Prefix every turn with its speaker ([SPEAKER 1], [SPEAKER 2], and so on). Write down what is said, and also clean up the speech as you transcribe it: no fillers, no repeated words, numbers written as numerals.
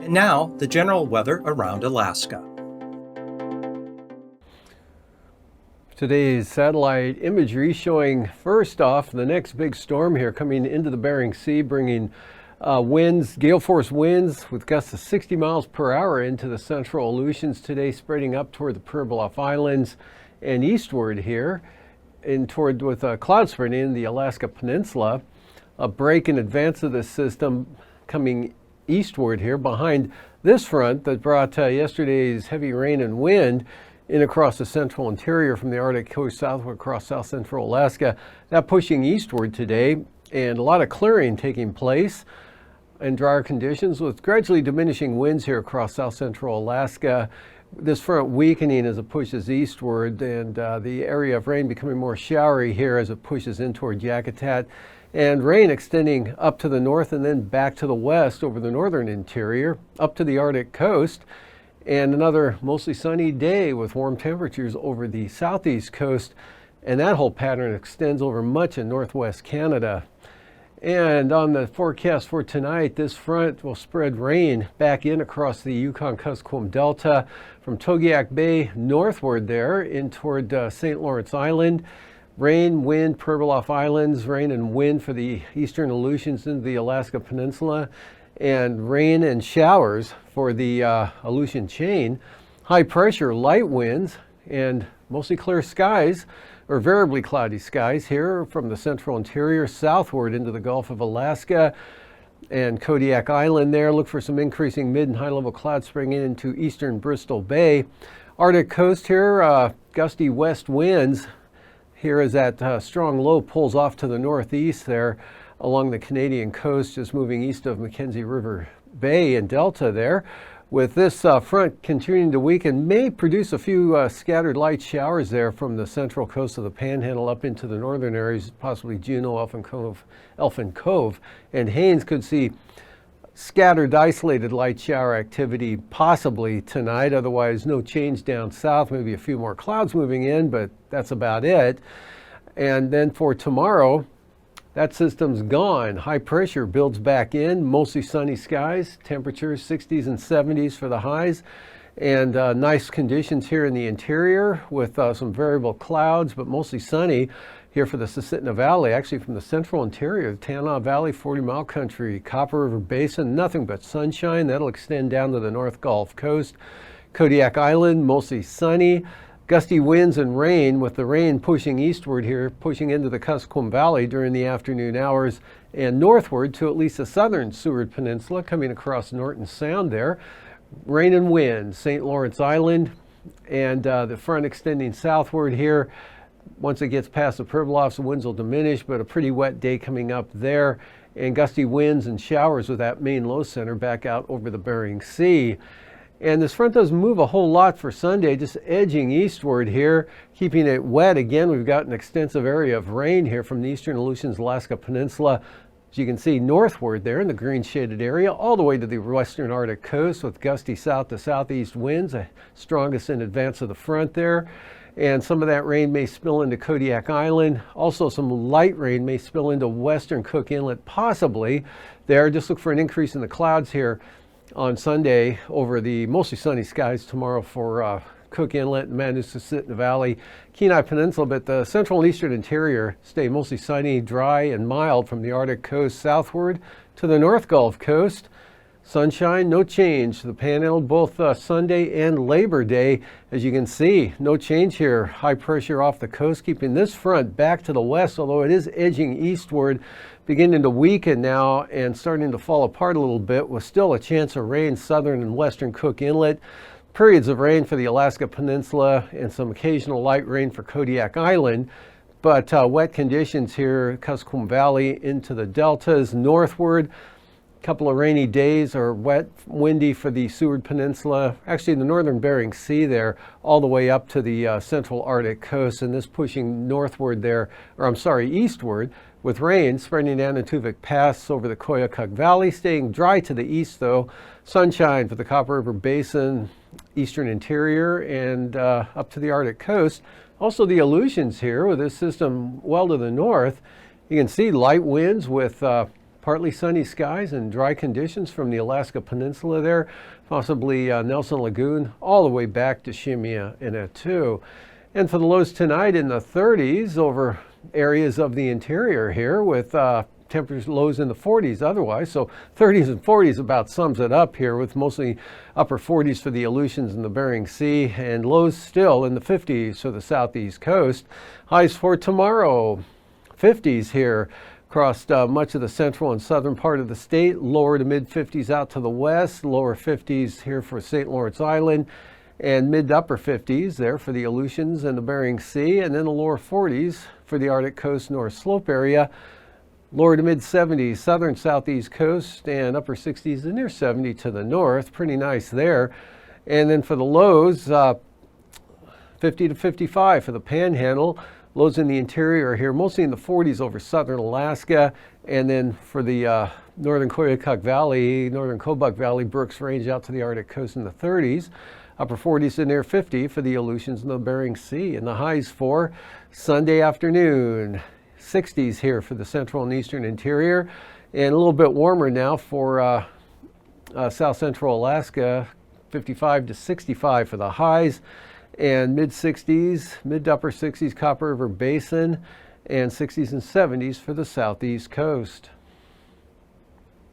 [SPEAKER 1] And now, the general weather around Alaska.
[SPEAKER 2] Today's satellite imagery showing first off the next big storm here coming into the Bering Sea, bringing winds, gale force winds with gusts of 60 miles per hour into the central Aleutians today, spreading up toward the Pribilof Islands and eastward here, with cloud spreading in the Alaska Peninsula. A break in advance of this system coming eastward here behind this front that brought yesterday's heavy rain and wind in across the central interior from the Arctic coast southward across south central Alaska. That pushing eastward today, and a lot of clearing taking place and drier conditions with gradually diminishing winds here across south central Alaska. This front weakening as it pushes eastward, and the area of rain becoming more showery here as it pushes in toward Yakutat, and rain extending up to the north and then back to the west over the northern interior up to the Arctic coast. And another mostly sunny day with warm temperatures over the southeast coast, and that whole pattern extends over much of northwest Canada. And on the forecast for tonight, this front will spread rain back in across the Yukon-Kuskokwim Delta from Togiak Bay northward there in toward St. Lawrence Island. Rain, wind, Pribilof Islands, rain and wind for the eastern Aleutians into the Alaska Peninsula, and rain and showers for the Aleutian chain. High pressure, light winds, and mostly clear skies, or variably cloudy skies here from the central interior southward into the Gulf of Alaska and Kodiak Island there. Look for some increasing mid and high level cloud spreading into eastern Bristol Bay. Arctic coast here, gusty west winds here as that strong low pulls off to the northeast there along the Canadian coast, just moving east of Mackenzie River Bay and Delta there. With this front continuing to weaken, may produce a few scattered light showers there from the central coast of the Panhandle up into the northern areas, possibly Juneau, Elfin Cove, and Haines could see scattered isolated light shower activity possibly tonight. Otherwise, no change down south, maybe a few more clouds moving in, but that's about it. And then for tomorrow, that system's gone. High pressure builds back in, mostly sunny skies, temperatures 60s and 70s for the highs, and nice conditions here in the interior with some variable clouds, but mostly sunny here for the Susitna Valley, actually from the central interior, Tanana Valley, 40-mile country, Copper River Basin, nothing but sunshine. That'll extend down to the North Gulf Coast. Kodiak Island, mostly sunny. Gusty winds and rain, with the rain pushing eastward here, pushing into the Kuskokwim Valley during the afternoon hours and northward to at least the southern Seward Peninsula, coming across Norton Sound there. Rain and wind, St. Lawrence Island, and the front extending southward here. Once it gets past the Pribilofs, the winds will diminish, but a pretty wet day coming up there, and gusty winds and showers with that main low center back out over the Bering Sea. And this front doesn't move a whole lot for Sunday, just edging eastward here, keeping it wet. Again, we've got an extensive area of rain here from the eastern Aleutians, Alaska Peninsula, as you can see northward there in the green shaded area, all the way to the western Arctic coast with gusty south to southeast winds, strongest in advance of the front there. And some of that rain may spill into Kodiak Island. Also, some light rain may spill into western Cook Inlet, possibly there. Just look for an increase in the clouds here on Sunday over the mostly sunny skies tomorrow for Cook Inlet and Manus-Susitna Valley, Kenai Peninsula, but the central and eastern interior stay mostly sunny, dry, and mild from the Arctic coast southward to the North Gulf Coast. Sunshine, no change. The Panhandle, both Sunday and Labor Day, as you can see, no change here. High pressure off the coast, keeping this front back to the west, although it is edging eastward, beginning to weaken now and starting to fall apart a little bit, with still a chance of rain southern and western Cook Inlet. Periods of rain for the Alaska Peninsula and some occasional light rain for Kodiak Island. But wet conditions here, Kuskokwim Valley into the deltas northward. Couple of rainy days, or wet, windy for the Seward Peninsula, actually the northern Bering Sea there, all the way up to the central Arctic coast, and this pushing northward there, or I'm sorry, eastward, with rain spreading down to Tuvik Pass over the Koyukuk Valley, staying dry to the east though. Sunshine for the Copper River Basin, eastern interior, and up to the Arctic coast. Also the Aleutians here with this system well to the north. You can see light winds with partly sunny skies and dry conditions from the Alaska Peninsula there, possibly Nelson Lagoon, all the way back to Shemya in Attu. And for the lows tonight in the 30s over areas of the interior here, with temperatures lows in the 40s otherwise. So 30s and 40s about sums it up here, with mostly upper 40s for the Aleutians and the Bering Sea, and lows still in the 50s for the southeast coast. Highs for tomorrow, 50s here across much of the central and southern part of the state, lower to mid 50s out to the west, lower 50s here for St. Lawrence Island, and mid to upper 50s there for the Aleutians and the Bering Sea, and then the lower 40s for the Arctic coast North Slope area, lower to mid 70s southern southeast coast, and upper 60s and near 70 to the north. Pretty nice there. And then for the lows, 50 to 55 for the Panhandle. Lows in the interior here, mostly in the 40s over southern Alaska, and then for the northern Koyukuk Valley, northern Kobuk Valley, Brooks Range out to the Arctic coast in the 30s. Upper 40s to near 50 for the Aleutians and the Bering Sea. And the highs for Sunday afternoon, 60s here for the central and eastern interior, and a little bit warmer now for south central Alaska, 55 to 65 for the highs, and mid 60s, mid to upper 60s Copper River Basin, and 60s and 70s for the southeast coast.